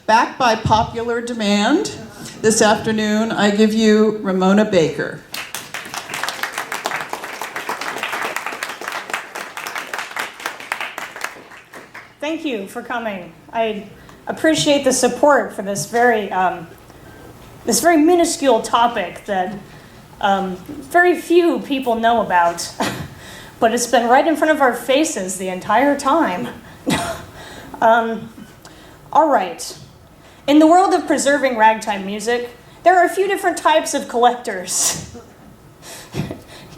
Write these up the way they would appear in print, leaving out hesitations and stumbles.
Back by popular demand, this afternoon I give you Ramona Baker. Thank you for coming. I appreciate the support for this very minuscule topic that very few people know about, but it's been right in front of our faces the entire time. All right. In the world of preserving ragtime music, there are a few different types of collectors.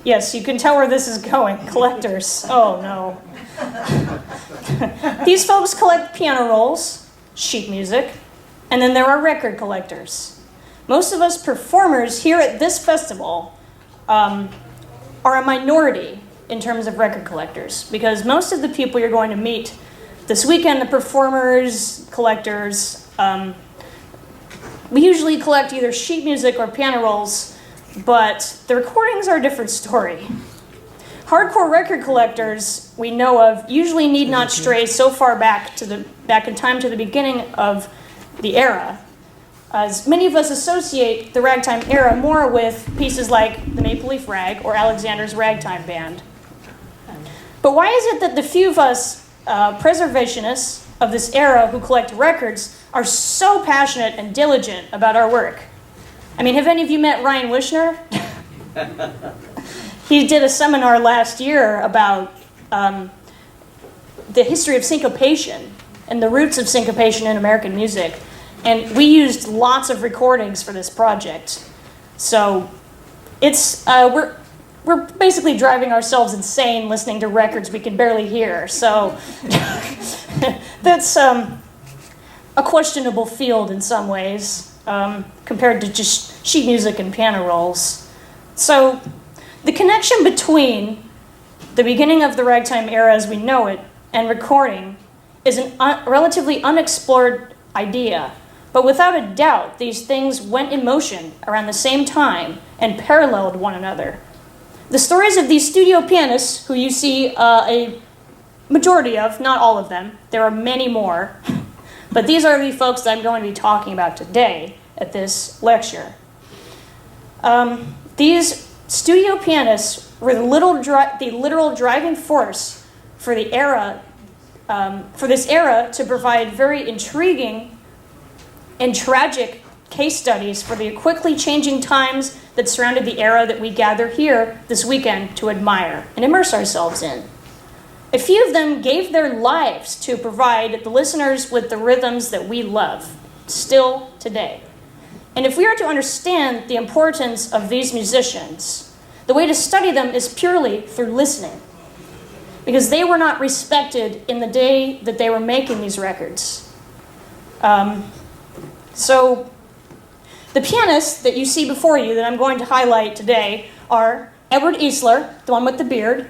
Yes, you can tell where this is going. Collectors. Oh, no. These folks collect piano rolls, sheet music, and then there are record collectors. Most of us performers here at this festival are a minority in terms of record collectors, because most of the people you're going to meet this weekend, the performers, collectors, we usually collect either sheet music or piano rolls, but the recordings are a different story. Hardcore record collectors we know of usually need not stray so far back in time to the beginning of the era, as many of us associate the ragtime era more with pieces like the Maple Leaf Rag or Alexander's Ragtime Band. But why is it that the few of us preservationists of this era who collect records are so passionate and diligent about our work? I mean, have any of you met Ryan Wishner? He did a seminar last year about the history of syncopation and the roots of syncopation in American music. And we used lots of recordings for this project. So it's we're basically driving ourselves insane listening to records we can barely hear. So that's a questionable field in some ways compared to just sheet music and piano rolls. So the connection between the beginning of the ragtime era as we know it and recording is a relatively unexplored idea. But without a doubt, these things went in motion around the same time and paralleled one another. The stories of these studio pianists, who you see a majority of, not all of them, there are many more, but these are the folks that I'm going to be talking about today at this lecture. These studio pianists were the literal driving force for the era, for this era to provide very intriguing and tragic case studies for the quickly changing times that surrounded the era that we gather here this weekend to admire and immerse ourselves in. A few of them gave their lives to provide the listeners with the rhythms that we love, still today. And if we are to understand the importance of these musicians, the way to study them is purely through listening, because they were not respected in the day that they were making these records. So the pianists that you see before you that I'm going to highlight today are Edward Issler, the one with the beard,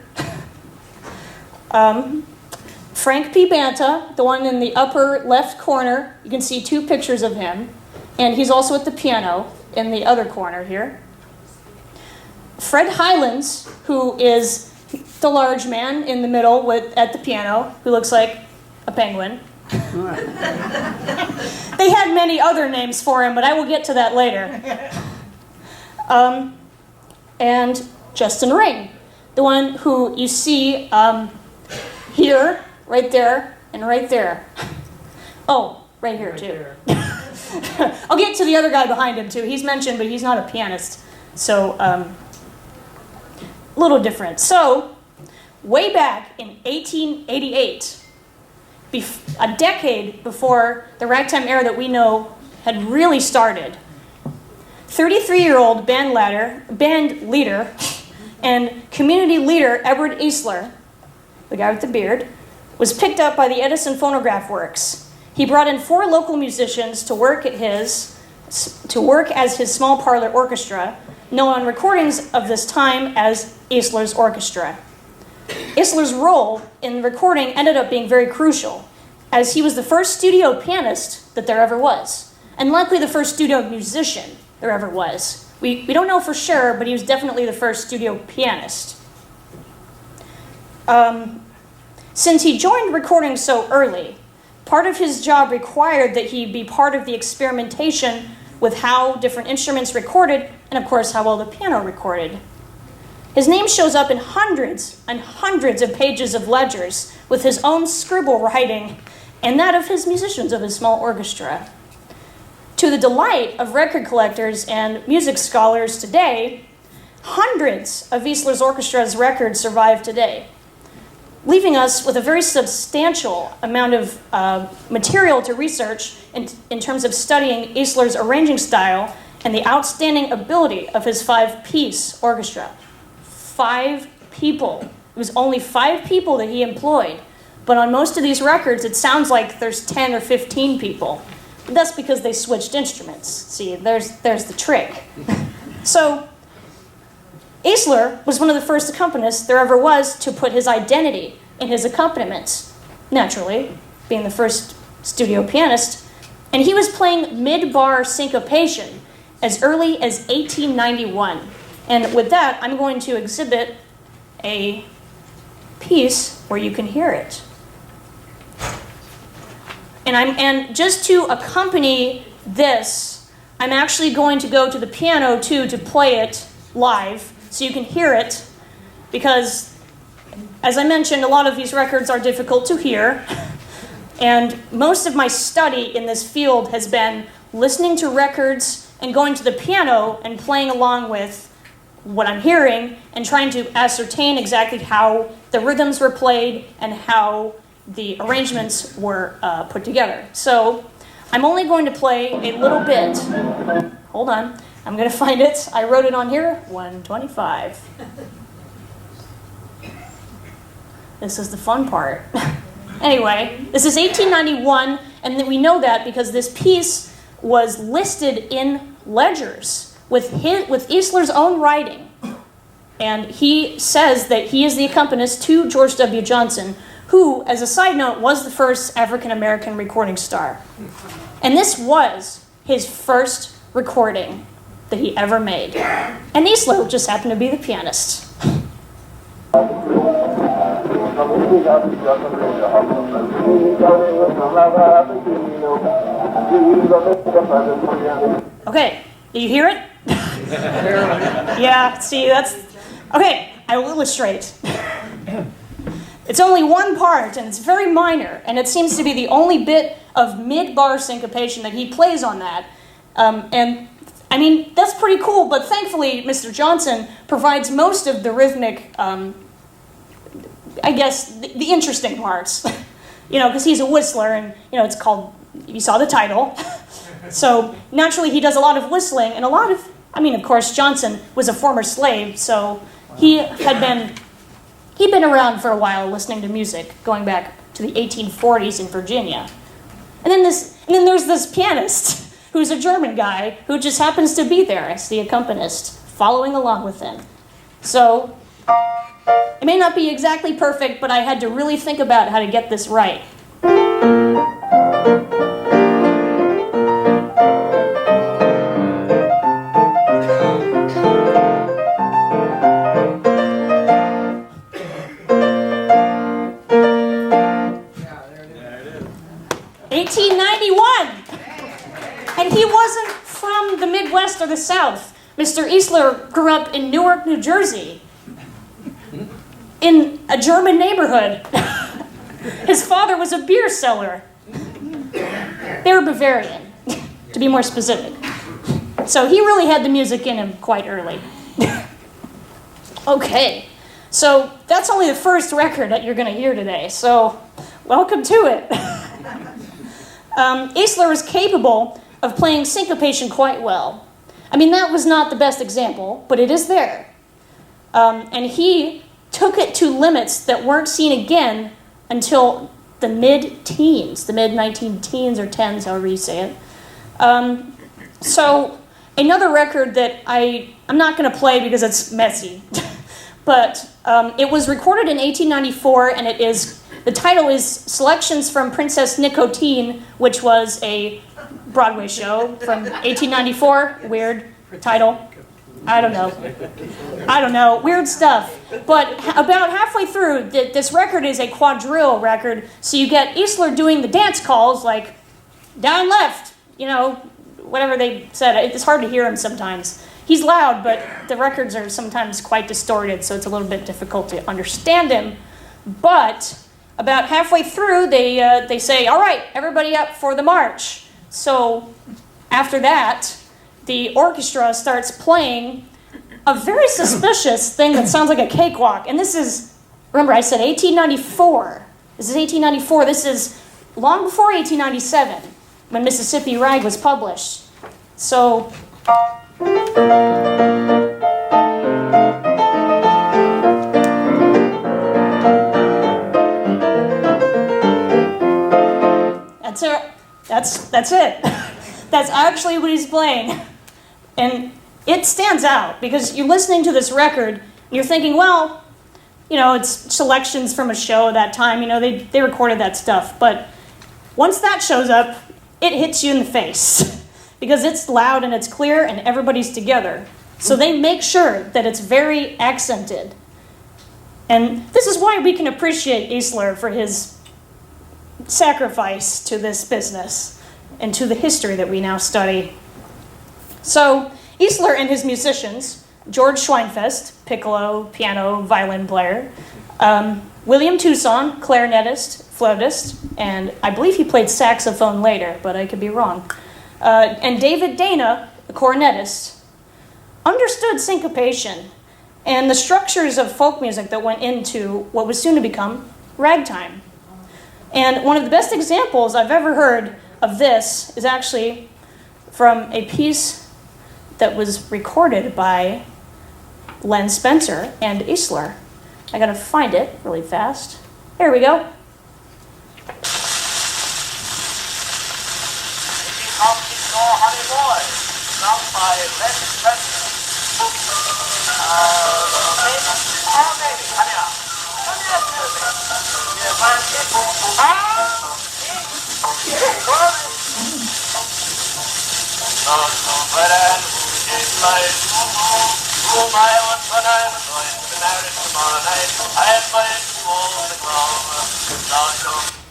Frank P. Banta, the one in the upper left corner. You can see two pictures of him, and he's also at the piano in the other corner here. Fred Highlands, who is the large man in the middle at the piano, who looks like a penguin. They had many other names for him, but I will get to that later. And Justin Ring, the one who you see here, right there, and right there. Oh, right here too. I'll get to the other guy behind him too. He's mentioned, but he's not a pianist. So, a little different. So, way back in 1888, a decade before the ragtime era that we know had really started, 33-year-old band leader and community leader Edward Issler, the guy with the beard, was picked up by the Edison Phonograph Works. He brought in 4 local musicians to work as his small parlor orchestra, known on recordings of this time as Issler's Orchestra. Issler's role in the recording ended up being very crucial, as he was the first studio pianist that there ever was, and likely the first studio musician there ever was. We don't know for sure, but he was definitely the first studio pianist. Since he joined recording so early, part of his job required that he be part of the experimentation with how different instruments recorded, and of course how well the piano recorded. His name shows up in hundreds and hundreds of pages of ledgers with his own scribble writing and that of his musicians of his small orchestra. To the delight of record collectors and music scholars today, hundreds of Issler's orchestra's records survive today, leaving us with a very substantial amount of material to research in terms of studying Issler's arranging style and the outstanding ability of his 5-piece orchestra. 5 people. It was only 5 people that he employed. But on most of these records, it sounds like there's 10 or 15 people. But that's because they switched instruments. See, there's the trick. So, Issler was one of the first accompanists there ever was to put his identity in his accompaniments. Naturally, being the first studio pianist. And he was playing mid-bar syncopation as early as 1891. And with that, I'm going to exhibit a piece where you can hear it. And just to accompany this, I'm actually going to go to the piano too to play it live so you can hear it, because as I mentioned, a lot of these records are difficult to hear. And most of my study in this field has been listening to records and going to the piano and playing along with what I'm hearing and trying to ascertain exactly how the rhythms were played and how the arrangements were put together. So I'm only going to play a little bit. Hold on. I'm going to find it. I wrote it on here. 125. This is the fun part. Anyway, this is 1891, and we know that because this piece was listed in ledgers with Issler's own writing. And he says that he is the accompanist to George W. Johnson, who, as a side note, was the first African-American recording star. And this was his first recording that he ever made. And Issler just happened to be the pianist. Okay, do you hear it? Yeah, see, that's... Okay, I will illustrate. It's only one part, and it's very minor, and it seems to be the only bit of mid-bar syncopation that he plays on that. And, I mean, that's pretty cool, but thankfully, Mr. Johnson provides most of the rhythmic, I guess, the interesting parts. Because he's a whistler, and, it's called, you saw the title. So, naturally, he does a lot of whistling, and of course, Johnson was a former slave, so he'd been around for a while listening to music, going back to the 1840s in Virginia. And then there's this pianist, who's a German guy, who just happens to be there as the accompanist, following along with him. So, it may not be exactly perfect, but I had to really think about how to get this right. 1891! And he wasn't from the Midwest or the South. Mr. Issler grew up in Newark, New Jersey, in a German neighborhood. His father was a beer seller. They were Bavarian, to be more specific. So he really had the music in him quite early. Okay, so that's only the first record that you're going to hear today, so welcome to it. Issler was capable of playing syncopation quite well. I mean, that was not the best example, but it is there. And he took it to limits that weren't seen again until the mid-teens, the mid-19-teens or tens, however you say it. So another record that I'm not going to play because it's messy, but it was recorded in 1894, and the title is Selections from Princess Nicotine, which was a Broadway show from 1894. Weird title. I don't know, weird stuff. But about halfway through, this record is a quadrille record, so you get Issler doing the dance calls, like down left, whatever they said. It's hard to hear him sometimes. He's loud, but the records are sometimes quite distorted, so it's a little bit difficult to understand him. But about halfway through, they say, all right, everybody up for the march. So after that, the orchestra starts playing a very suspicious thing that sounds like a cakewalk. And this is, remember I said 1894. This is 1894. This is long before 1897, when Mississippi Rag was published. So that's it. That's actually what he's playing. And it stands out because you're listening to this record and you're thinking, well, it's selections from a show at that time. They recorded that stuff. But once that shows up, it hits you in the face because it's loud and it's clear and everybody's together. So they make sure that it's very accented. And this is why we can appreciate Issler for his sacrifice to this business and to the history that we now study. So Issler and his musicians, George Schweinfest, piccolo, piano, violin player, William Toussaint, clarinetist, flautist, and I believe he played saxophone later, but I could be wrong, and David Dana, the cornetist, understood syncopation and the structures of folk music that went into what was soon to become ragtime. And one of the best examples I've ever heard of this is actually from a piece that was recorded by Len Spencer and Issler. I gotta find it really fast. Here we go.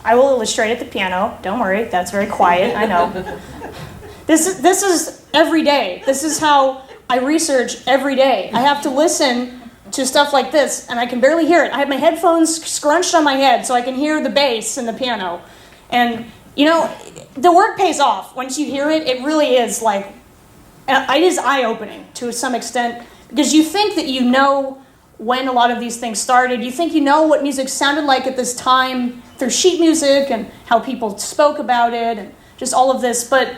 I will illustrate at the piano. Don't worry, that's very quiet, I know. This is every day. This is how I research every day. I have to listen to stuff like this, and I can barely hear it. I have my headphones scrunched on my head so I can hear the bass and the piano. And, the work pays off. Once you hear it, it really is it is eye-opening to some extent, because you think that you know when a lot of these things started. You think you know what music sounded like at this time through sheet music and how people spoke about it and just all of this, but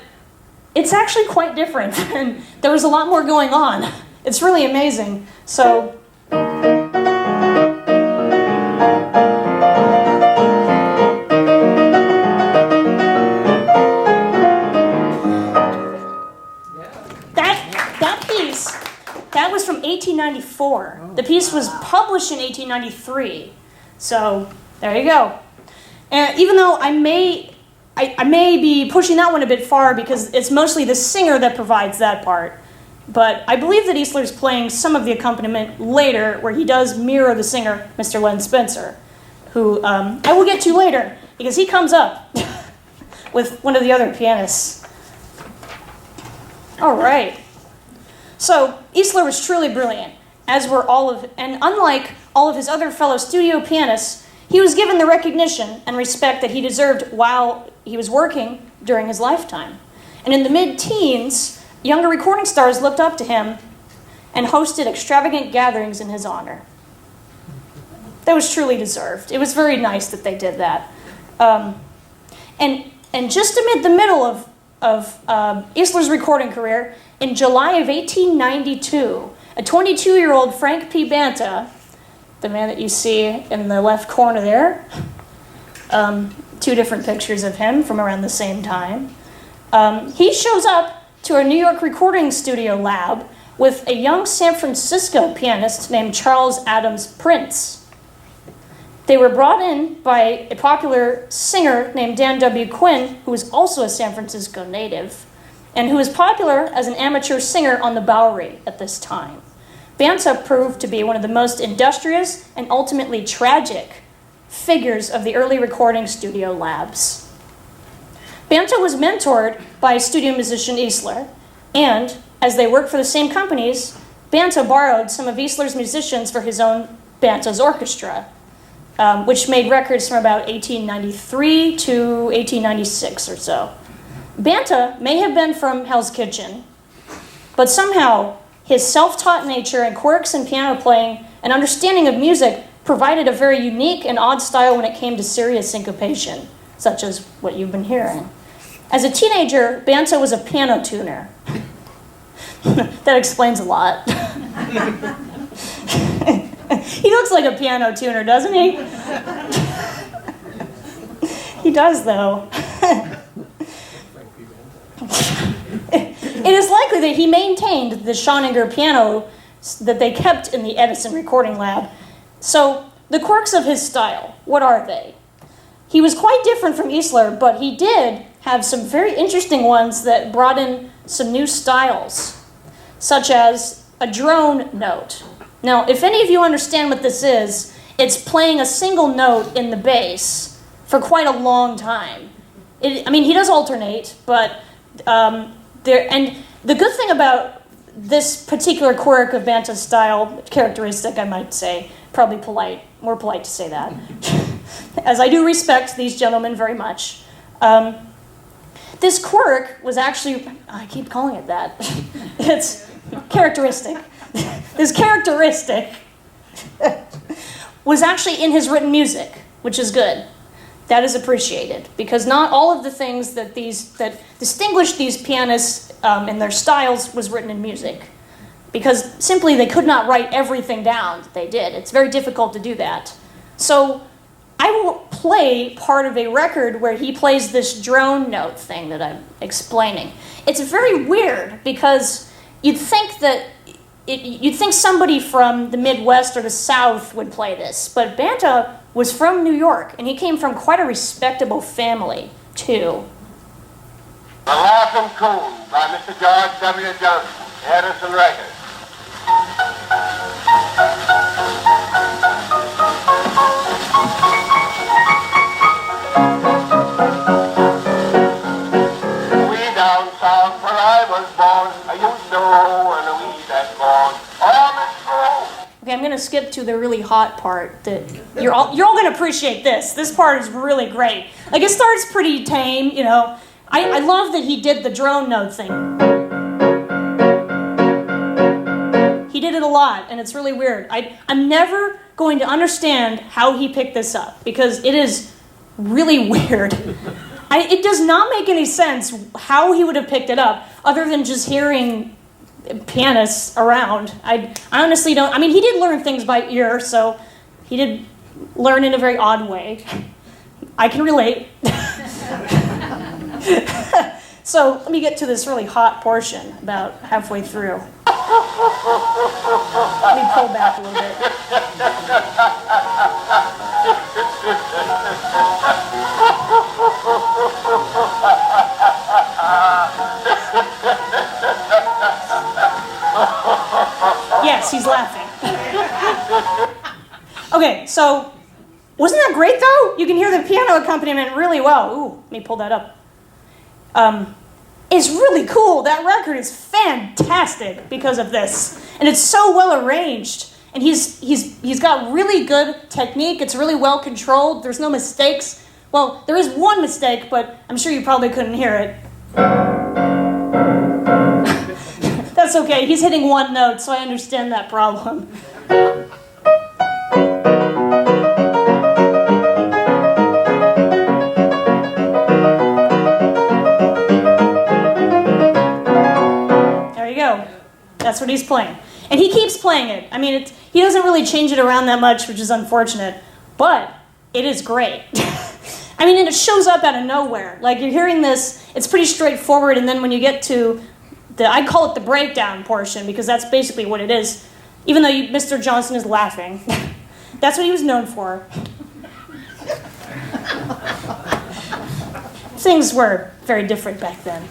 it's actually quite different, and there was a lot more going on. It's really amazing. So that piece, that was from 1894. The piece was published in 1893. So there you go. And even though I may be pushing that one a bit far because it's mostly the singer that provides that part, but I believe that Issler's playing some of the accompaniment later where he does mirror the singer, Mr. Len Spencer, who I will get to later because he comes up with one of the other pianists. All right. So Issler was truly brilliant, as were and unlike all of his other fellow studio pianists, he was given the recognition and respect that he deserved while he was working during his lifetime. And in the mid-teens, younger recording stars looked up to him and hosted extravagant gatherings in his honor. That was truly deserved. It was very nice that they did that. And just amid the middle of Issler's recording career, in July of 1892, a 22-year-old Frank P. Banta, the man that you see in the left corner there, two different pictures of him from around the same time, he shows up to a New York recording studio lab with a young San Francisco pianist named Charles Adams Prince. They were brought in by a popular singer named Dan W. Quinn, who was also a San Francisco native. and who was popular as an amateur singer on the Bowery at this time. Banta proved to be one of the most industrious and ultimately tragic figures of the early recording studio labs. Banta was mentored by studio musician Issler, and as they worked for the same companies, Banta borrowed some of Issler's musicians for his own Banta's orchestra, which made records from about 1893 to 1896 or so. Banta may have been from Hell's Kitchen, but somehow his self-taught nature and quirks in piano playing and understanding of music provided a very unique and odd style when it came to serious syncopation, such as what you've been hearing. As a teenager, Banta was a piano tuner. That explains a lot. He looks like a piano tuner, doesn't he? He does, though. It is likely that he maintained the Schoninger piano that they kept in the Edison recording lab. So, the quirks of his style, what are they? He was quite different from Issler, but he did have some very interesting ones that brought in some new styles, such as a drone note. Now, if any of you understand what this is, it's playing a single note in the bass for quite a long time. He does alternate, but and the good thing about this particular quirk of Banta's style, characteristic, I might say, probably more polite to say that, as I do respect these gentlemen very much. This quirk was actually, I keep calling it that, it's characteristic. This characteristic was actually in his written music, which is good. That is appreciated, because not all of the things that distinguished these pianists in their styles was written in music, because simply they could not write everything down that they did. It's very difficult to do that. So I will play part of a record where he plays this drone note thing that I'm explaining. It's very weird, because you'd think somebody from the Midwest or the South would play this, but Banta was from New York, and he came from quite a respectable family, too. The Laughing Coon by Mr. George W. Johnson, Edison Records. We down south where I was born, I used to know and we that corn. All this corn. Okay, I'm going to skip to the really hot part. That you're all going to appreciate this. This part is really great. Like, it starts pretty tame, you know. I love that he did the drone note thing. He did it a lot, and it's really weird. I'm never going to understand how he picked this up, because it is really weird. It does not make any sense how he would have picked it up, other than just hearing pianists around. I honestly don't. He did learn things by ear, so he did learn in a very odd way. I can relate. So let me get to this really hot portion about halfway through. Let me pull back a little bit. Yes, he's laughing. Okay, so wasn't that great though? You can hear the piano accompaniment really well. Ooh, let me pull that up. It's really cool. That record is fantastic because of this, and it's so well arranged. And he's got really good technique. It's really well controlled. There's no mistakes. Well, there is one mistake, but I'm sure you probably couldn't hear it. That's okay. He's hitting one note, so I understand that problem. That's what he's playing. And he keeps playing it. He doesn't really change it around that much, which is unfortunate. But it is great. And it shows up out of nowhere. Like, you're hearing this, it's pretty straightforward, and then when you get to I call it the breakdown portion, because that's basically what it is. Even though Mr. Johnson is laughing. That's what he was known for. things were very different back then.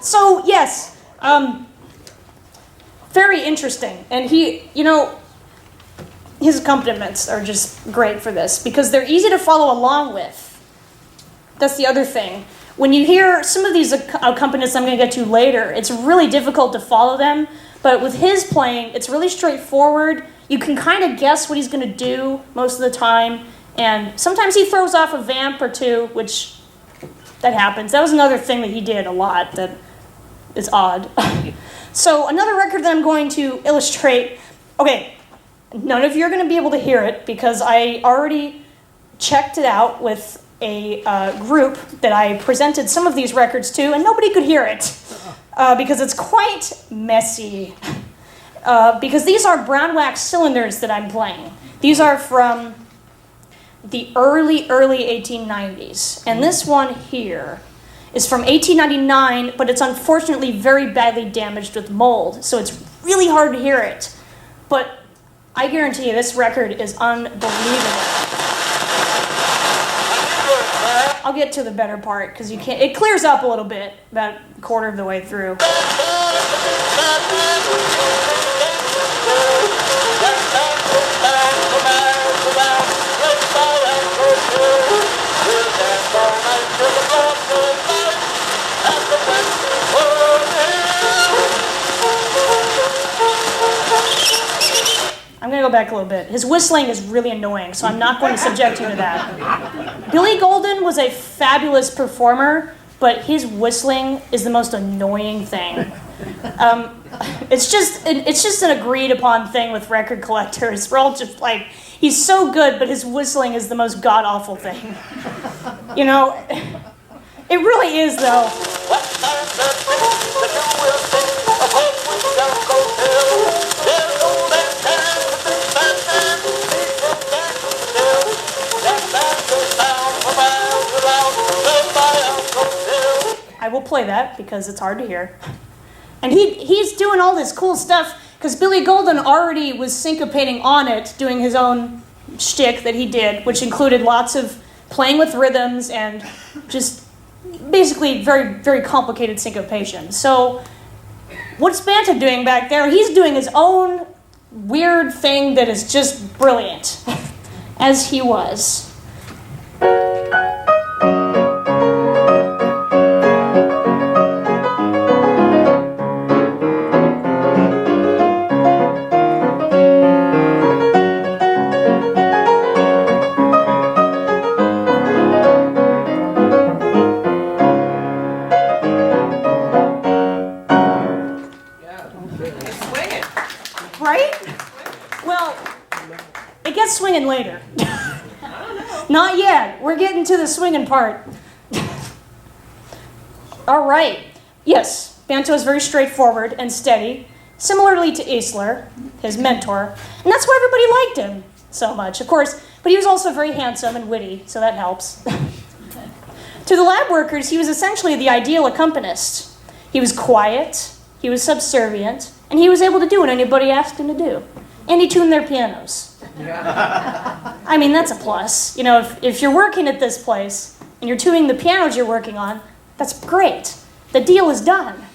So, yes, very interesting. And his accompaniments are just great for this because they're easy to follow along with. That's the other thing. When you hear some of these accompaniments I'm going to get to later, it's really difficult to follow them. But with his playing, it's really straightforward. You can kind of guess what he's going to do most of the time. And sometimes he throws off a vamp or two, which that happens. That was another thing that he did a lot that is odd. So another record that I'm going to illustrate. Okay, none of you are going to be able to hear it because I already checked it out with a group that I presented some of these records to, and nobody could hear it because it's quite messy. Because these are brown wax cylinders that I'm playing. These are from the early 1890s. And this one here is from 1899, but it's unfortunately very badly damaged with mold, so it's really hard to hear it. But I guarantee you this record is unbelievable. I'll get to the better part because it clears up a little bit about a quarter of the way through. I'm going to go back a little bit. His whistling is really annoying, so I'm not going to subject you to that. Billy Golden was a fabulous performer, but his whistling is the most annoying thing. It's just an agreed upon thing with record collectors. We're all just like, he's so good, but his whistling is the most god-awful thing. It really is, though. I will play that because it's hard to hear. And he's doing all this cool stuff because Billy Golden already was syncopating on it, doing his own shtick that he did, which included lots of playing with rhythms and just basically very, very complicated syncopation. So what's Banta doing back there? He's doing his own weird thing that is just brilliant, as he was. Swinging later. Not yet. We're getting to the swinging part. All right. Yes, Banta is very straightforward and steady, similarly to Issler, his mentor, and that's why everybody liked him so much, of course. But he was also very handsome and witty, so that helps. To the lab workers, he was essentially the ideal accompanist. He was quiet, he was subservient, and he was able to do what anybody asked him to do. And he tuned their pianos. I mean, that's a plus. If you're working at this place and you're tuning the pianos you're working on, that's great. The deal is done.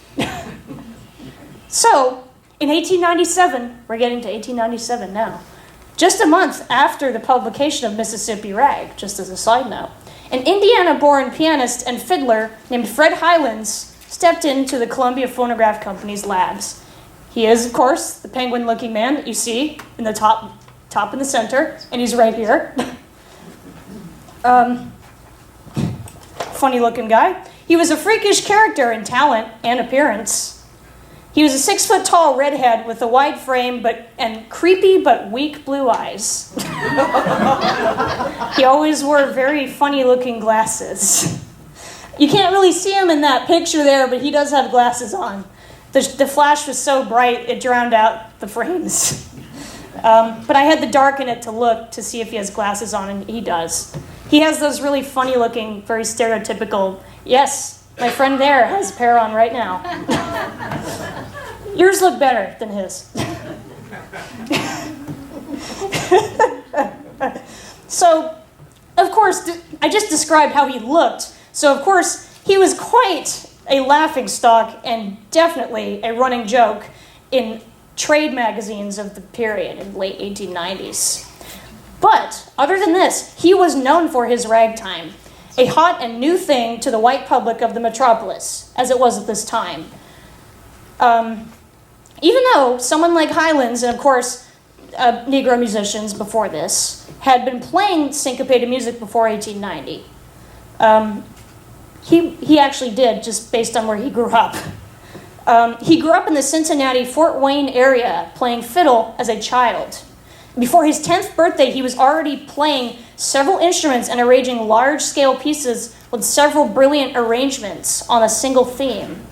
So, in 1897, we're getting to 1897 now, just a month after the publication of Mississippi Rag, just as a side note, an Indiana-born pianist and fiddler named Fred Highlands stepped into the Columbia Phonograph Company's labs. He is, of course, the penguin-looking man that you see in the top in the center, and he's right here. Funny-looking guy. He was a freakish character in talent and appearance. He was a 6-foot-tall redhead with a wide frame and creepy but weak blue eyes. He always wore very funny-looking glasses. You can't really see him in that picture there, but he does have glasses on. The flash was so bright, it drowned out the frames. But I had to darken it to look to see if he has glasses on, and he does. He has those really funny-looking, very stereotypical, yes, my friend there has a pair on right now. Yours look better than his. So, of course, I just described how he looked. So, of course, he was quite a laughingstock and definitely a running joke in trade magazines of the period in the late 1890s. But, other than this, he was known for his ragtime, a hot and new thing to the white public of the metropolis, as it was at this time. Even though someone like Highlands, and of course, Negro musicians before this, had been playing syncopated music before 1890. He actually did, just based on where he grew up. He grew up in the Cincinnati, Fort Wayne area, playing fiddle as a child. Before his 10th birthday, he was already playing several instruments and arranging large-scale pieces with several brilliant arrangements on a single theme.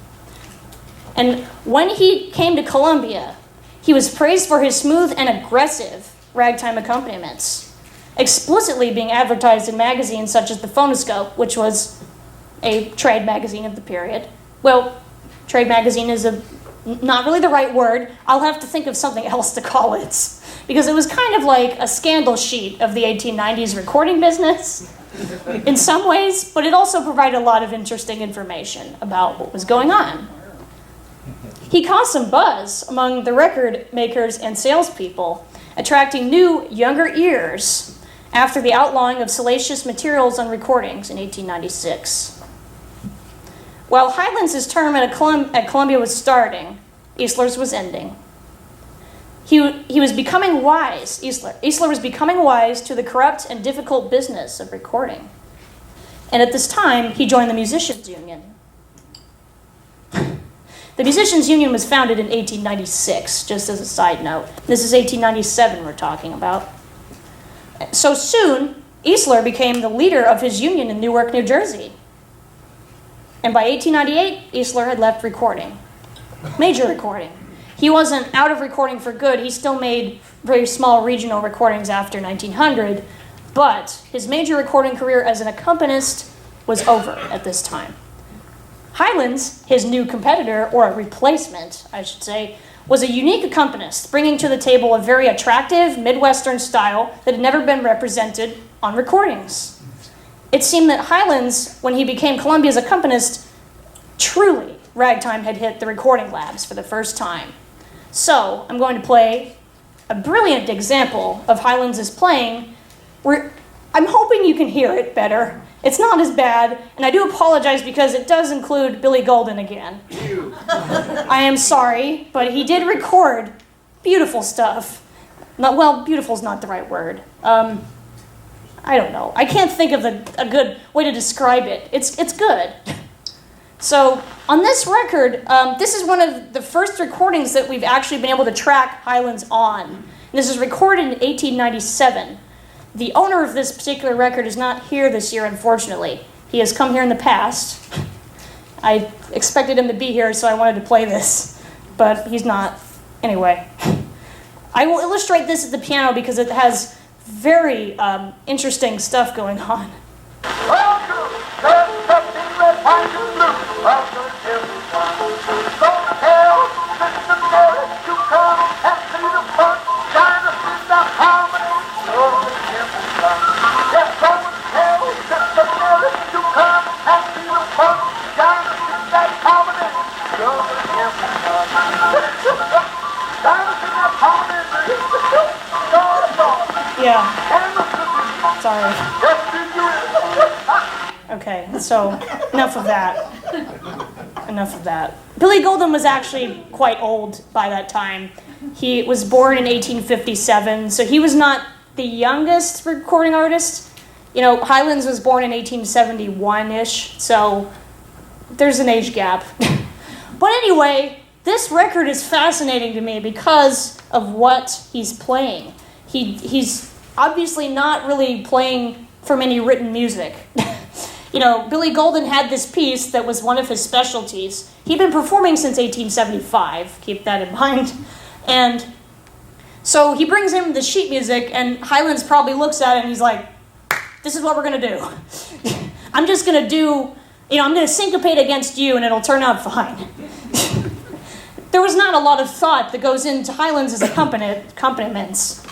And when he came to Columbia, he was praised for his smooth and aggressive ragtime accompaniments, explicitly being advertised in magazines such as the Phonoscope, which was a trade magazine of the period. Well, trade magazine is not really the right word. I'll have to think of something else to call it, because it was kind of like a scandal sheet of the 1890s recording business in some ways, but it also provided a lot of interesting information about what was going on. He caused some buzz among the record makers and salespeople, attracting new, younger ears after the outlawing of salacious materials on recordings in 1896. While Highlands' term at Columbia was starting, Issler's was ending. He was becoming wise, Issler was becoming wise to the corrupt and difficult business of recording. And at this time, he joined the Musicians' Union. The Musicians' Union was founded in 1896, just as a side note. This is 1897 we're talking about. So soon, Issler became the leader of his union in Newark, New Jersey. And by 1898, Issler had left recording. Major recording. He wasn't out of recording for good. He still made very small regional recordings after 1900, but his major recording career as an accompanist was over at this time. Highlands, his new competitor, or a replacement, I should say, was a unique accompanist, bringing to the table a very attractive Midwestern style that had never been represented on recordings. It seemed that Highlands, when he became Columbia's accompanist, truly, ragtime had hit the recording labs for the first time. So, I'm going to play a brilliant example of Highlands' playing, where I'm hoping you can hear it better. It's not as bad, and I do apologize because it does include Billy Golden again. I am sorry, but he did record beautiful stuff. Beautiful's not the right word. I don't know. I can't think of a good way to describe it. It's good. So, on this record, this is one of the first recordings that we've actually been able to track Highlands on. And this is recorded in 1897. The owner of this particular record is not here this year, unfortunately. He has come here in the past. I expected him to be here, so I wanted to play this, but he's not. Anyway, I will illustrate this at the piano because it has very interesting stuff going on. Yeah. Sorry. Okay, so enough of that. Billy Golden was actually quite old by that time. He was born in 1857, so he was not the youngest recording artist. You know, Highlands was born in 1871-ish, so there's an age gap. But anyway, this record is fascinating to me because of what he's playing. He's obviously not really playing from any written music. You know, Billy Golden had this piece that was one of his specialties. He'd been performing since 1875, keep that in mind. And so he brings in the sheet music, and Highlands probably looks at it and he's like, this is what we're going to do. I'm just going to do, I'm going to syncopate against you and it'll turn out fine. There was not a lot of thought that goes into Highlands' accompaniments.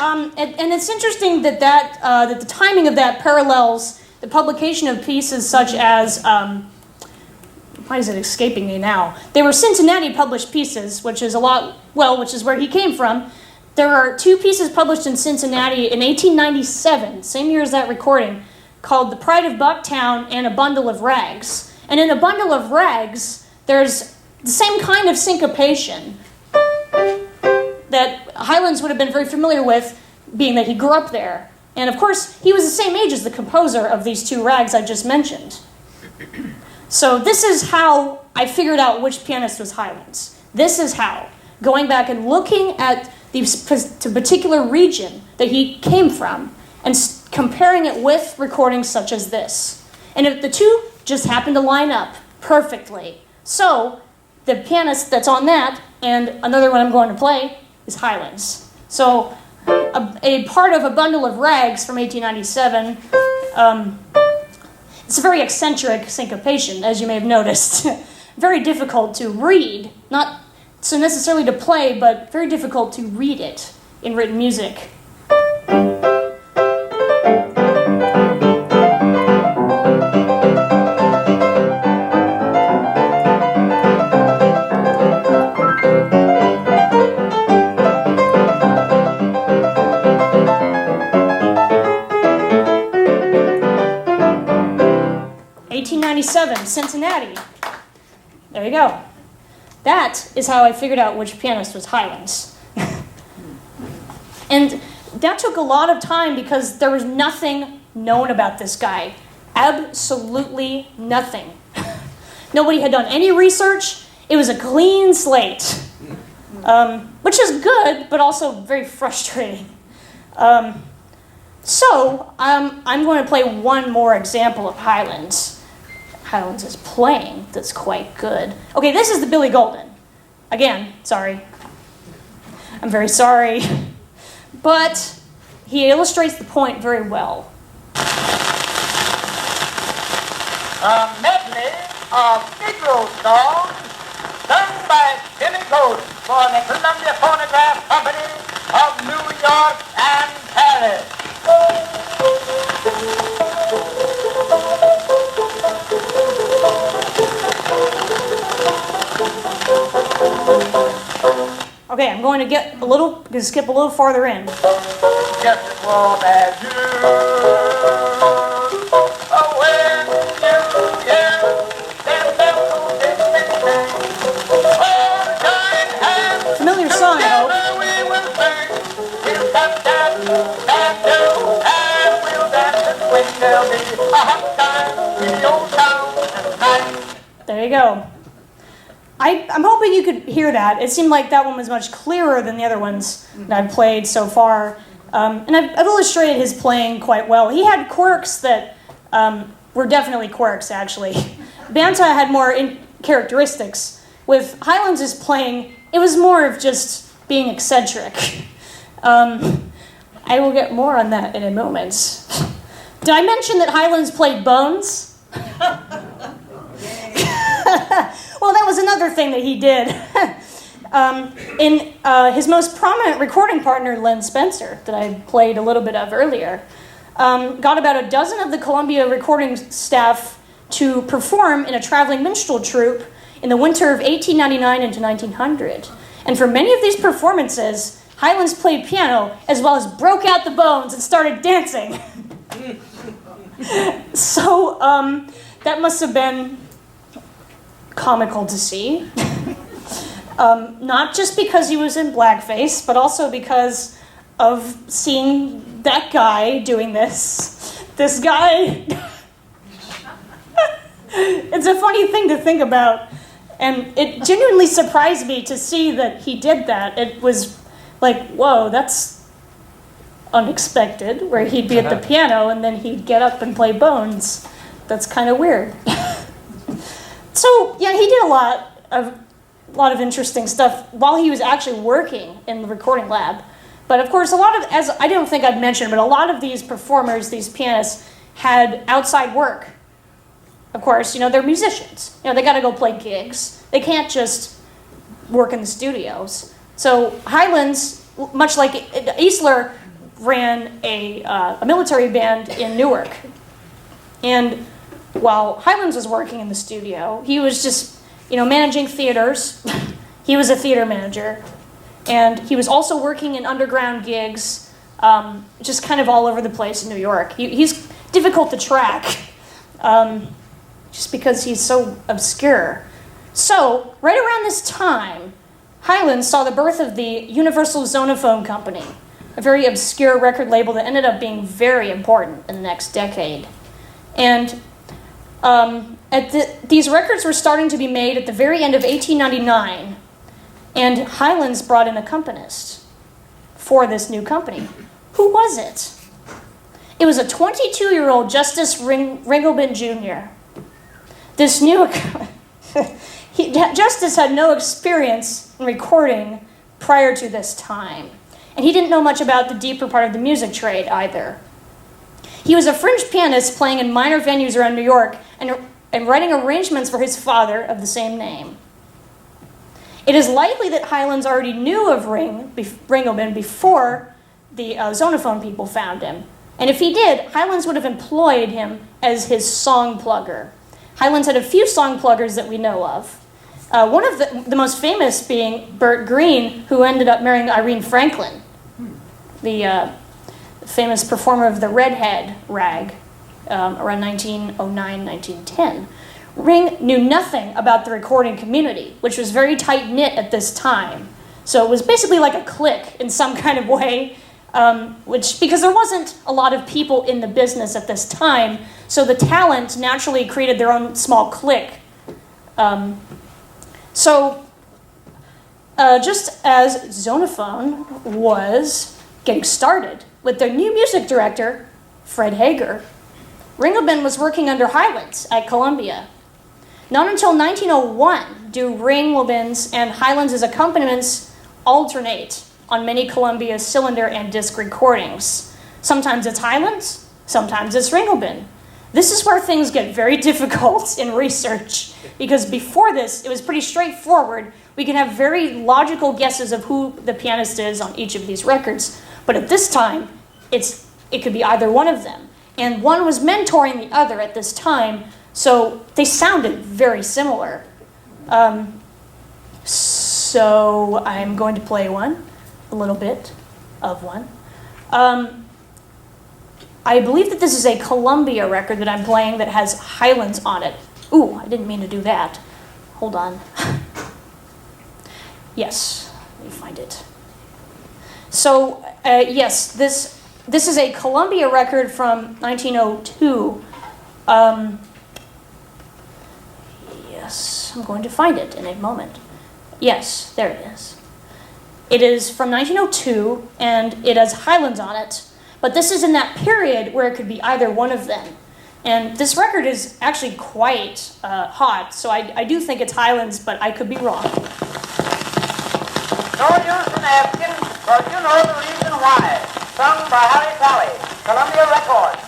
And it's interesting that the timing of that parallels the publication of pieces such as, why is it escaping me now? They were Cincinnati published pieces, which is which is where he came from. There are 2 pieces published in Cincinnati in 1897, same year as that recording, called The Pride of Bucktown and A Bundle of Rags. And in A Bundle of Rags, there's the same kind of syncopation that Highlands would have been very familiar with, being that he grew up there. And of course, he was the same age as the composer of these 2 rags I just mentioned. So this is how I figured out which pianist was Highlands. This is how. Going back and looking at the particular region that he came from and comparing it with recordings such as this. And if the 2 just happen to line up perfectly. So the pianist that's on that and another one I'm going to play is Highlands. So a part of A Bundle of Rags from 1897, it's a very eccentric syncopation, as you may have noticed. Very difficult to read, not so necessarily to play, but very difficult to read it in written music. Cincinnati. There you go. That is how I figured out which pianist was Highlands. And that took a lot of time because there was nothing known about this guy. Absolutely nothing. Nobody had done any research. It was a clean slate, which is good, but also very frustrating. So I'm going to play one more example of Highlands. Highlands is playing that's quite good. Okay, this is the Billy Golden. Again, sorry. I'm very sorry. But he illustrates the point very well. A medley of Negro songs sung by Jimmy Coates for the Columbia Phonograph Company of New York and Paris. Okay, I'm going to skip a little farther in. Just as warm as you, when you hear them bells oh, join hands, Familiar song, I hope. together we will sing, we'll tap, tap, tap, do, and we'll dance and swing. There'll be a hot time in the old town tonight. There you go. I'm hoping you could hear that. It seemed like that one was much clearer than the other ones that I've played so far. And I've illustrated his playing quite well. He had quirks that were definitely quirks, actually. Banta had more characteristics. With Highlands' playing, it was more of just being eccentric. I will get more on that in a moment. Did I mention that Highlands played bones? Well, that was another thing that he did. In his most prominent recording partner, Len Spencer, that I played a little bit of earlier, got about a dozen of the Columbia recording staff to perform in a traveling minstrel troupe in the winter of 1899 into 1900. And for many of these performances, Highlands played piano as well as broke out the bones and started dancing. So that must have been comical to see. Not just because he was in blackface, but also because of seeing that guy doing this. This guy. It's a funny thing to think about. And it genuinely surprised me to see that he did that. It was like, whoa, that's unexpected, where he'd be at the piano and then he'd get up and play bones. That's kind of weird. So, yeah, he did a lot of interesting stuff while he was actually working in the recording lab. But of course, as I don't think I'd mentioned, but a lot of these performers, these pianists, had outside work. Of course, they're musicians. They got to go play gigs. They can't just work in the studios. So Highlands, much like Issler, ran a military band in Newark. And while Highlands was working in the studio, he was just, managing theaters. He was a theater manager. And he was also working in underground gigs, just kind of all over the place in New York. He's difficult to track, just because he's so obscure. So, right around this time, Highlands saw the birth of the Universal Zonophone Company, a very obscure record label that ended up being very important in the next decade. And these records were starting to be made at the very end of 1899, and Highlands brought in a accompanist for this new company. Who was it? It was a 22-year-old Justice Ringelbin Jr. This new Justice had no experience in recording prior to this time, and he didn't know much about the deeper part of the music trade either. He was a fringe pianist playing in minor venues around New York and writing arrangements for his father of the same name. It is likely that Highlands already knew of Ringelbin before the Zonophone people found him. And if he did, Highlands would have employed him as his song plugger. Highlands had a few song pluggers that we know of. One of the most famous being Bert Green, who ended up marrying Irene Franklin, the famous performer of the Redhead rag around 1909, 1910. Ring knew nothing about the recording community, which was very tight-knit at this time. So it was basically like a clique in some kind of way, because there wasn't a lot of people in the business at this time, so the talent naturally created their own small clique. Just as Zonophone was getting started with their new music director, Fred Hager, Ringelbin was working under Highlands at Columbia. Not until 1901 do Ringelbin's and Highlands' accompaniments alternate on many Columbia cylinder and disc recordings. Sometimes it's Highlands, sometimes it's Ringelbin. This is where things get very difficult in research, because before this, it was pretty straightforward. We can have very logical guesses of who the pianist is on each of these records, but at this time, it could be either one of them. And one was mentoring the other at this time, so they sounded very similar. So I'm going to play a little bit of one. I believe that this is a Columbia record that I'm playing that has Highlands on it. Ooh, I didn't mean to do that. Hold on. Yes, let me find it. So, yes, this is a Columbia record from 1902. Yes, I'm going to find it in a moment. Yes, there it is. It is from 1902, and it has Highlands on it. But this is in that period where it could be either one of them. And this record is actually quite hot, so I do think it's Highlands, but I could be wrong. No use in asking, because you know the reason why. Sung by Harry Talley, Columbia Records.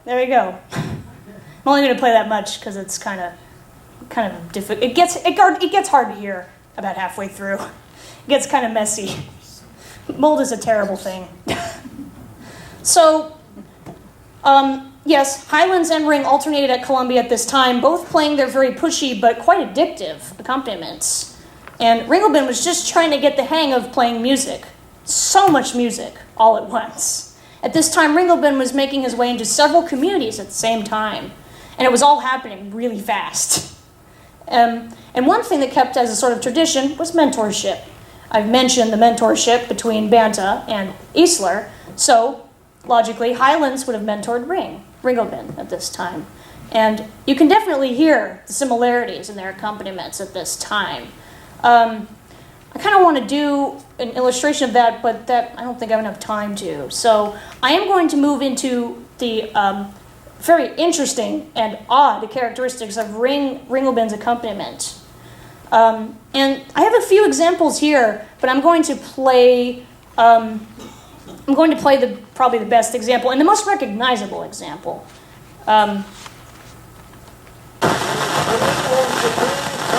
There you go. I'm only going to play that much because it's kind of difficult. It gets hard to hear about halfway through. It gets kind of messy. Mold is a terrible thing. So, yes, Highlands and Ring alternated at Columbia at this time, both playing their very pushy but quite addictive accompaniments. And Ringelbin was just trying to get the hang of playing music. So much music all at once. At this time, Ringelbin was making his way into several communities at the same time, and it was all happening really fast. And one thing that kept as a sort of tradition was mentorship. I've mentioned the mentorship between Banta and Issler, so logically, Highlands would have mentored Ringelbin at this time. And you can definitely hear the similarities in their accompaniments at this time. I kind of want to do an illustration of that, but that I don't think I have enough time to. So I am going to move into the very interesting and odd characteristics of Ringelbin's accompaniment. And I have a few examples here, but I'm going to play I'm going to play probably the best example and the most recognizable example. Come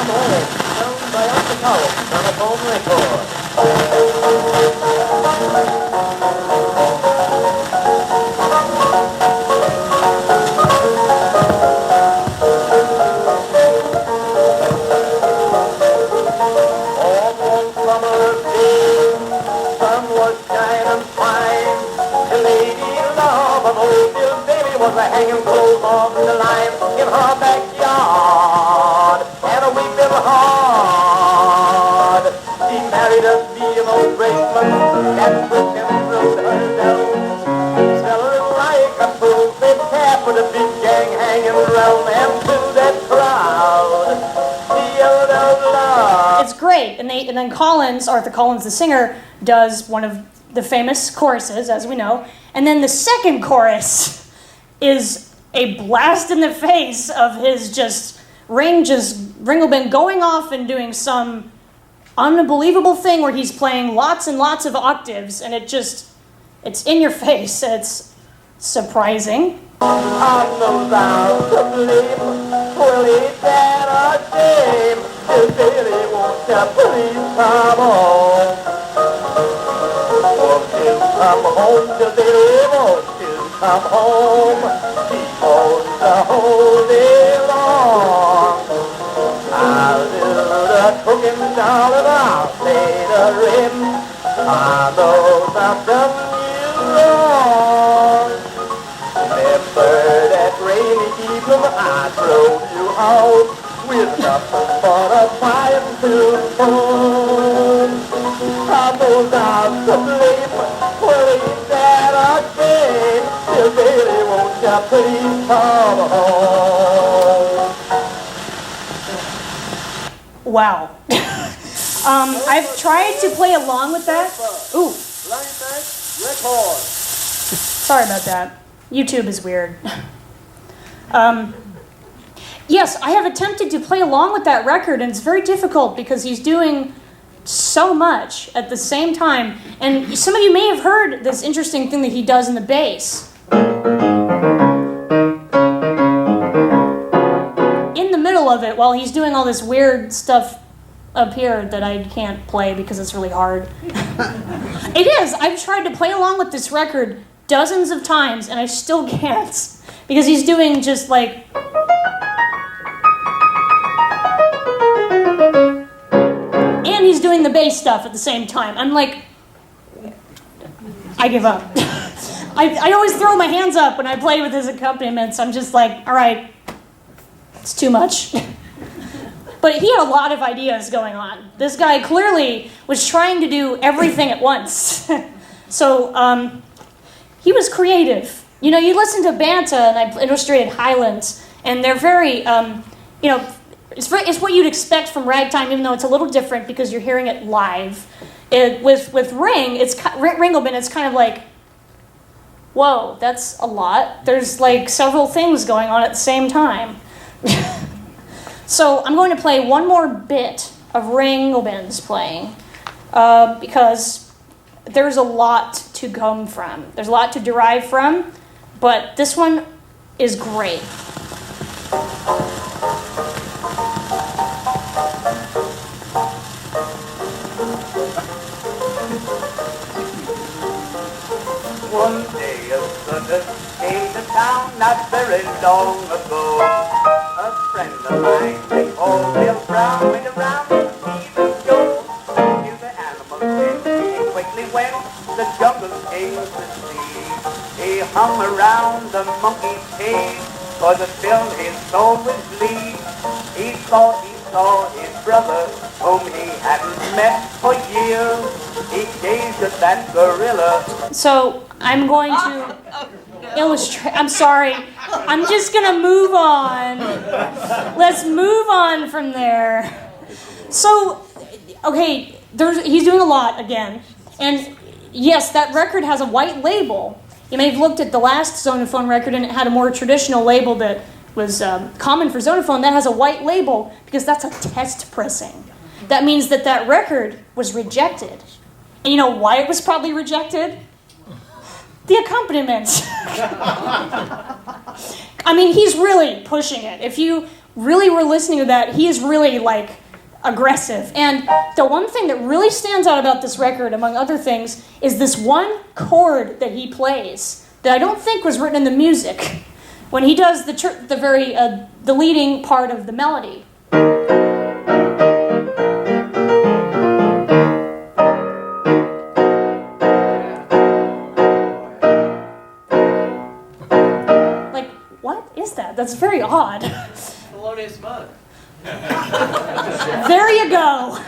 home, sung by Uncle Collins on a home record. All one summer day, sun was shining fine. The lady love of old Bill Baby was a hanging clothes off the line in her backyard. And a weeping hard. She married a female braceman that pushed him through her down. Smelling like a full-fed cat with a big gang hanging around. And to that crowd, she yelled out loud. It's great, and then Arthur Collins, the singer, does one of the famous choruses, as we know, and then the second chorus is a blast in the face of his Ringoldben going off and doing some unbelievable thing where he's playing lots and lots of octaves, and it's in your face, and it's surprising. I know thou to blame, well ain't that a shame? If Billy won't you please come home? Won't you come home, till Billy won't you come home? He goes the whole day long. I'll do the cooking, darling, I'll play the rim. I know I've done you wrong. Remember that rainy evening I drove you out with nothing but a fire to home. I know I'm to blame, well ain't that a shame? Till baby, won't you please come home? Wow. I've tried to play along with that. Ooh, Record. sorry about that. YouTube is weird. Yes, I have attempted to play along with that record, and it's very difficult because he's doing so much at the same time. And some of you may have heard this interesting thing that he does in the bass. In the middle of it, while he's doing all this weird stuff up here that I can't play because it's really hard. It is. I've tried to play along with this record dozens of times, and I still can't. Because he's doing just like... and he's doing the bass stuff at the same time. I'm like... I give up. I always throw my hands up when I play with his accompaniments. I'm just like, all right, it's too much. But he had a lot of ideas going on. This guy clearly was trying to do everything at once. So he was creative. You know, you listen to Banta, and I illustrated Highlands, and they're very, you know, it's what you'd expect from Ragtime, even though it's a little different because you're hearing it live. With Ringoldben, it's kind of like, whoa, that's a lot. There's like several things going on at the same time. So I'm going to play one more bit of Ringoldben's playing because there's a lot to come from. There's a lot to derive from, but this one is great. One day a circus came to town not very long ago. A friend of mine, they called Bill Brown, went around to see the show. Till the animals went, he quickly went, the jungle came to see. He hung around the monkey's cage, for to fill his soul with glee. He thought he saw his brother, whom he hadn't met for years. He gazed at that gorilla. So I'm going to illustrate. I'm sorry. I'm just going to move on. Let's move on from there. So, okay, he's doing a lot again. And yes, that record has a white label. You may have looked at the last Zonophone record and it had a more traditional label that was common for Zonophone. That has a white label because that's a test pressing. That means that record was rejected. And you know why it was probably rejected? the accompaniment. I mean, he's really pushing it. If you really were listening to that, he is really like aggressive. And the one thing that really stands out about this record, among other things, is this one chord that he plays that I don't think was written in the music when he does the leading part of the melody. Like, what is that? That's very odd. Melodious Monk. There you go.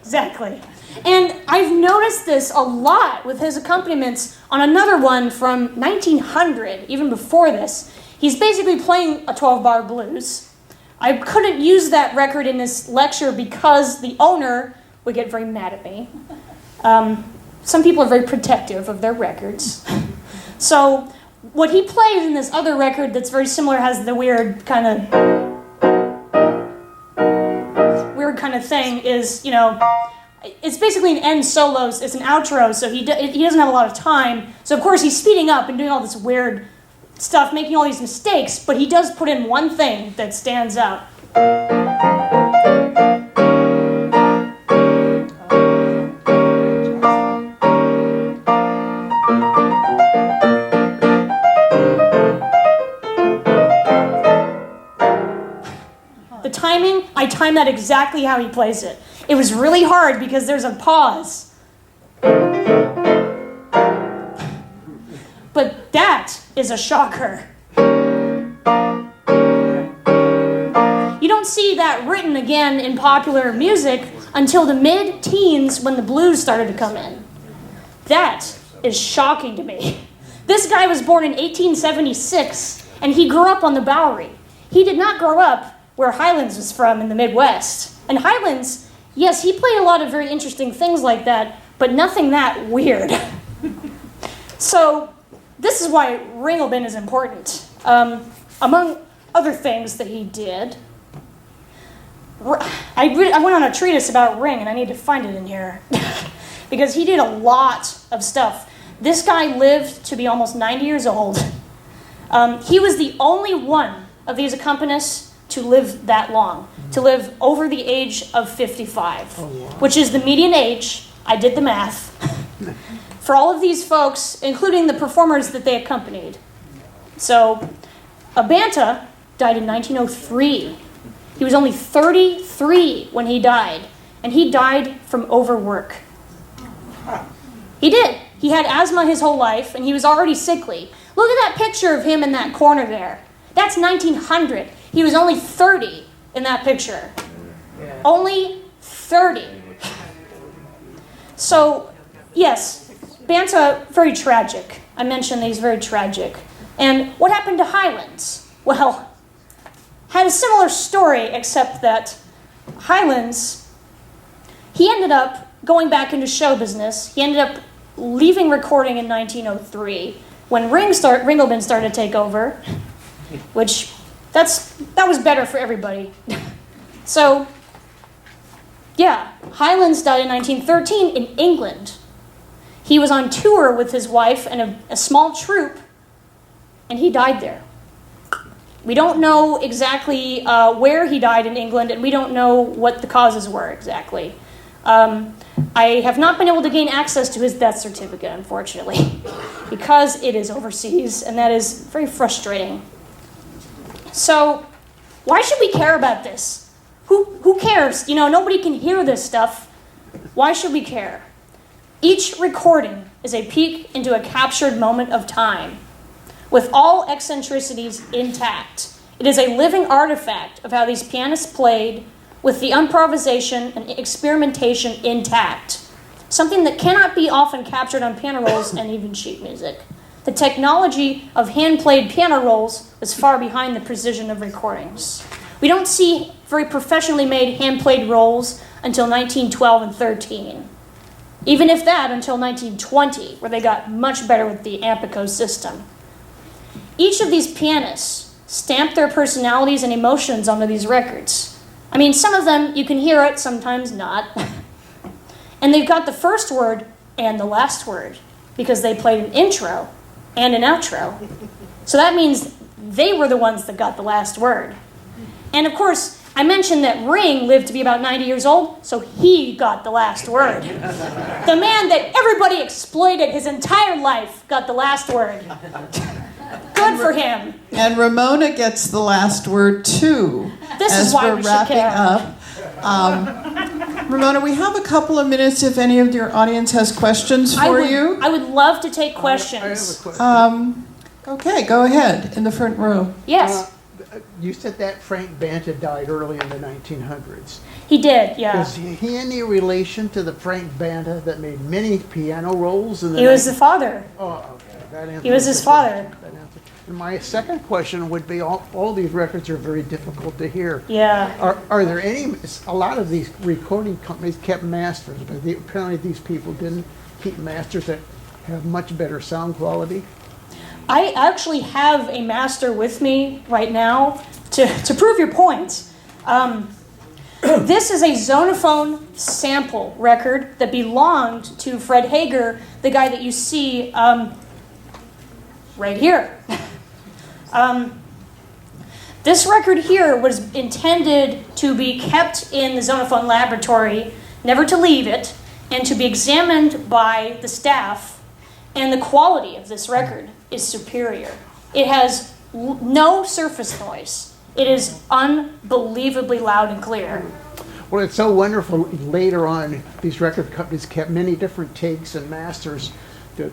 Exactly. And I've noticed this a lot with his accompaniments on another one from 1900, even before this. He's basically playing a 12-bar blues. I couldn't use that record in this lecture because the owner would get very mad at me. Some people are very protective of their records. So what he plays in this other record that's very similar has the weird kind of thing is, you know, it's basically an end solo, it's an outro, so he doesn't have a lot of time. So of course he's speeding up and doing all this weird stuff, making all these mistakes, but he does put in one thing that stands out. The timing, I timed that exactly how he plays it. It was really hard because there's a pause. But that is a shocker. You don't see that written again in popular music until the mid-teens when the blues started to come in. That is shocking to me. This guy was born in 1876 and he grew up on the Bowery. He did not grow up where Highlands was from in the Midwest. And Highlands, yes, he played a lot of very interesting things like that, but nothing that weird. So this is why Ringelbin is important. Among other things that he did, I went on a treatise about Ring, and I need to find it in here, because he did a lot of stuff. This guy lived to be almost 90 years old. He was the only one of these accompanists to live that long, to live over the age of 55, which is the median age. I did the math. For all of these folks, including the performers that they accompanied. So, Banta died in 1903. He was only 33 when he died, and he died from overwork. He did. He had asthma his whole life, and he was already sickly. Look at that picture of him in that corner there. That's 1900. He was only 30 in that picture. Yeah. Only 30. So, yes, Banta, very tragic. I mentioned he's very tragic. And what happened to Highlands? Well, had a similar story, except that Highlands, he ended up going back into show business. He ended up leaving recording in 1903 when Ringelbin started to take over, which that was better for everybody. So, yeah, Highlands died in 1913 in England. He was on tour with his wife and a small troupe, and he died there. We don't know exactly where he died in England, and we don't know what the causes were exactly. I have not been able to gain access to his death certificate, unfortunately, because it is overseas, and that is very frustrating. So, why should we care about this? Who cares? You know, nobody can hear this stuff. Why should we care? Each recording is a peek into a captured moment of time, with all eccentricities intact. It is a living artifact of how these pianists played, with the improvisation and experimentation intact. Something that cannot be often captured on piano rolls and even sheet music. The technology of hand-played piano rolls was far behind the precision of recordings. We don't see very professionally made hand-played rolls until 1912 and 13. Even if that, until 1920, where they got much better with the Ampico system. Each of these pianists stamped their personalities and emotions onto these records. I mean, some of them, you can hear it, sometimes not. And they've got the first word and the last word. because they played an intro and an outro. So that means they were the ones that got the last word. And of course, I mentioned that Ring lived to be about 90 years old, so he got the last word. The man that everybody exploited his entire life got the last word. Good for him. And Ramona gets the last word too. This is why we should care. Ramona, we have a couple of minutes if any of your audience has questions for you. I would love to take questions. I have a question. Okay, go ahead, in the front row. Yes, You said that Frank Banta died early in the 1900s. he did, yeah. Is he any relation to the Frank Banta that made many piano rolls in the He was the father. Oh, okay. That answers He was his the father. question. That answers- And my second question would be, all these records are very difficult to hear. Yeah. Are there any, a lot of these recording companies kept masters, but apparently these people didn't keep masters that have much better sound quality? I actually have a master with me right now to prove your point. This is a Zonophone sample record that belonged to Fred Hager, the guy that you see right here. This record here was intended to be kept in the Zonophone laboratory, never to leave it, and to be examined by the staff. And the quality of this record is superior. It has no surface noise. It is unbelievably loud and clear. Well, it's so wonderful. Later on, these record companies kept many different takes and masters that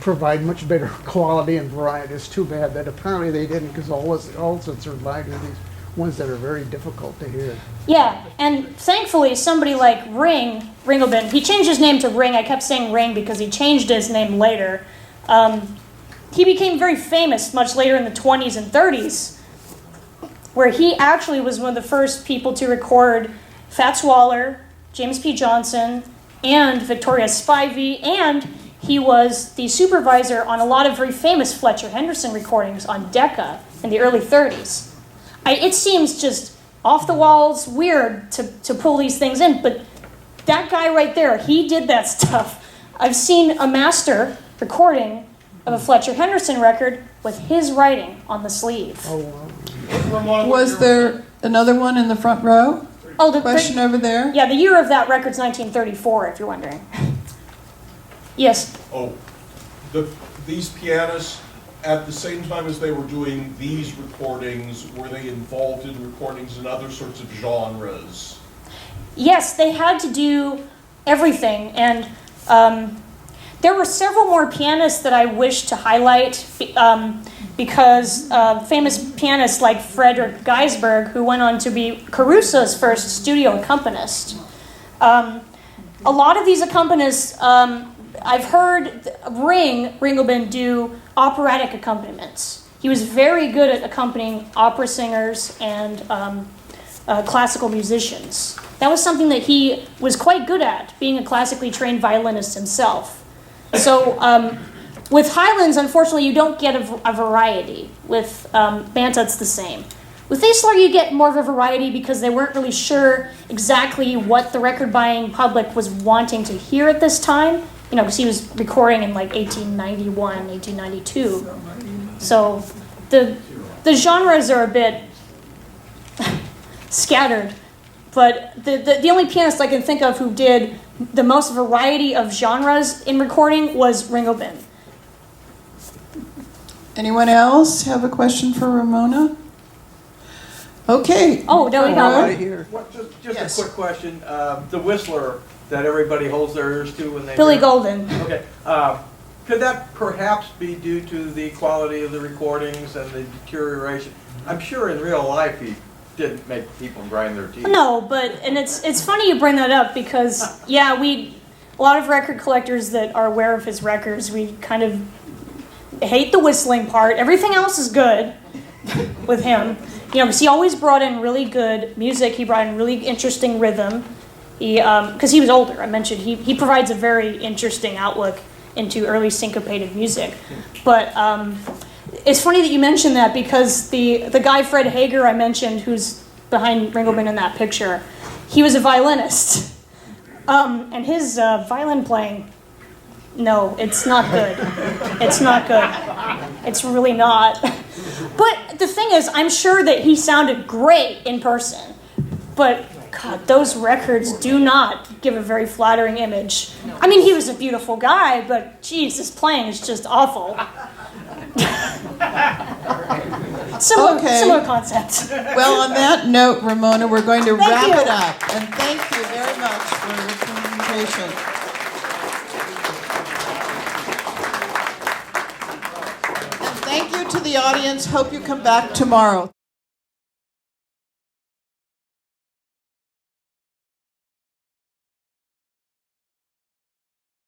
provide much better quality and variety. It's too bad that apparently they didn't, because all that survived are these ones that are very difficult to hear. Yeah, and thankfully somebody like Ringelbin, he changed his name to Ring. I kept saying Ring because he changed his name later. He became very famous much later in the 20s and 30s, where he actually was one of the first people to record Fats Waller, James P. Johnson, and Victoria Spivey, and he was the supervisor on a lot of very famous Fletcher Henderson recordings on Decca in the early 30s. It seems just off the walls weird to pull these things in, but that guy right there, he did that stuff. I've seen a master recording of a Fletcher Henderson record with his writing on the sleeve. Oh, wow. Was there another one in the front row? Oh, the Question over there? Yeah, the year of that record's 1934, if you're wondering. Yes. Oh, these pianists, at the same time as they were doing these recordings, were they involved in recordings in other sorts of genres? Yes, they had to do everything, and there were several more pianists that I wish to highlight because famous pianists like Frederick Geisberg, who went on to be Caruso's first studio accompanist. A lot of these accompanists, I've heard Ringelbin do operatic accompaniments. He was very good at accompanying opera singers and classical musicians. That was something that he was quite good at, being a classically trained violinist himself. So with Highlands, unfortunately, you don't get a variety. With Banta, it's the same. With Issler, you get more of a variety because they weren't really sure exactly what the record-buying public was wanting to hear at this time. You know, because he was recording in like 1891, 1892. So the genres are a bit scattered. But the only pianist I can think of who did the most variety of genres in recording was Ringelbin. Anyone else have a question for Ramona? Okay. Oh, no, we got Right one. here. Just Yes. a quick question. The Whistler that everybody holds their ears to when they Billy hear- Golden. Okay. Could that perhaps be due to the quality of the recordings and the deterioration? I'm sure in real life he didn't make people grind their teeth. No, and it's funny you bring that up because a lot of record collectors that are aware of his records, we kind of hate the whistling part. Everything else is good with him. You know, because he always brought in really good music. He brought in really interesting rhythm. Because he was older, I mentioned he provides a very interesting outlook into early syncopated music. But it's funny that you mentioned that because the guy Fred Hager I mentioned, who's behind Ringelbin in that picture, he was a violinist, and his violin playing No, it's not good. It's not good. It's really not. But the thing is, I'm sure that he sounded great in person. But, God, those records do not give a very flattering image. I mean, he was a beautiful guy, but, geez, his playing is just awful. Similar concept. Well, on that note, Ramona, we're going to Thank wrap you. it up. And thank you very much for your presentation. And thank you to the audience. Hope you come back tomorrow.